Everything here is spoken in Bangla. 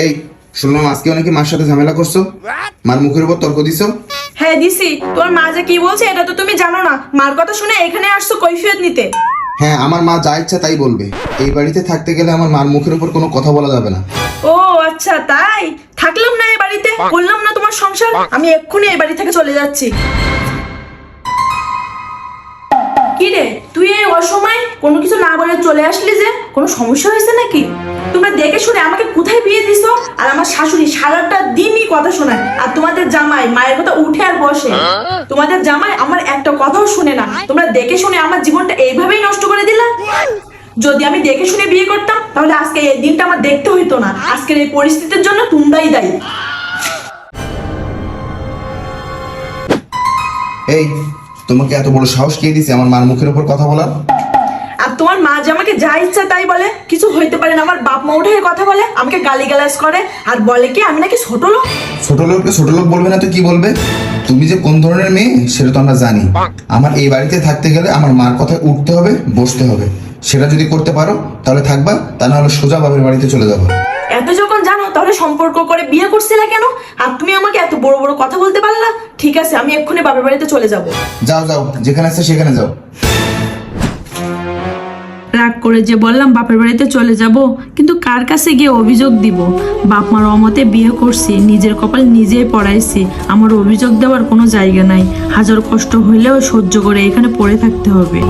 এই শুনলাম আজকে নাকি মার সাথে ঝামেলা করছো, মার মুখের উপর তর্ক দিছো। হ্যাঁ দিছি। তোর মা যে কি বলছে এটা তো তুমি জানো না। মার কথা শুনে এখানে আসছো কৈফিয়ত নিতে। হ্যাঁ, আমার মা যা ইচ্ছা তাই বলবে। এই বাড়িতে থাকতে গেলে আমার মার মুখের উপর কোনো কথা বলা যাবে না। ও আচ্ছা, তাই? থাকলাম না এই বাড়িতে, করলাম না তোমার সংসার, আমি এক্ষুনি এই বাড়ি থেকে চলে যাচ্ছি। কি রে, তুই এই অসময় কোনো কিছু না বলে চলে আসলি যে? কোনো সমস্যা হয়েছে নাকি? তোমরা দেখে শুনে আমাকে কোথায় বিয়ে দিছো? আর আমার শাশুড়ি সারাটা দিনই কথা শোনায়, আর তোমাদের জামাই মায়ের কথা উঠে আর বসে। তোমাদের জামাই আমার একটা কথাও শুনে না। তোমরা দেখে শুনে আমার জীবনটা এইভাবেই নষ্ট করে দিলা। যদি আমি দেখে শুনে বিয়ে করতাম তাহলে আজকে এই দিনটা আমার দেখতে হইতো না। আজকের এই পরিস্থিতির জন্য তোমরাই দায়ী। এই, তোমাকে এত বড় সাহস কে দিছে আমার মার মুখের উপর কথা বলার? আর তোমার মা যে আমাকে যা ইচ্ছা তাই বলে, কিছু হইতে পারে না। আমার বাপ মা উঠে কথা বলে, আমাকে গালিগালাজ করে, আর বলে কি আমি নাকি ছোট লোক। ছোট লোককে ছোট লোক বলবে না তো কি বলবে? তুমি যে কোন ধরনের মেয়ে সেটা তো আমরা জানি। আমার এই বাড়িতে থাকতে গেলে আমার মার কথায় উঠতে হবে, বসতে হবে। সেটা যদি করতে পারো তাহলে থাকবা, তা না হলে সোজা বাপের বাড়িতে চলে যাবো। এত যখন জানো তাহলে সম্পর্ক করে বিয়ে করছিলে কেন? আর তুমি আমাকে এত বড় বড় কথা বলতে পারলা? ঠিক আছে, আমি এক্ষুনি বাপের বাড়িতে চলে যাব। যাও যাও, যেখানে আছে সেখানে যাও। রাগ করে যে বললাম বাপের বাড়িতে চলে যাব, কিন্তু কার কাছে গিয়ে অভিযোগ দিব? বাপ মার অমতে বিয়ে করছি, নিজের কপাল নিজেই পড়াইছি। আমার অভিযোগ দেওয়ার কোনো জায়গা নাই। হাজার কষ্ট হইলেও সহ্য করে এখানে পড়ে থাকতে হবে।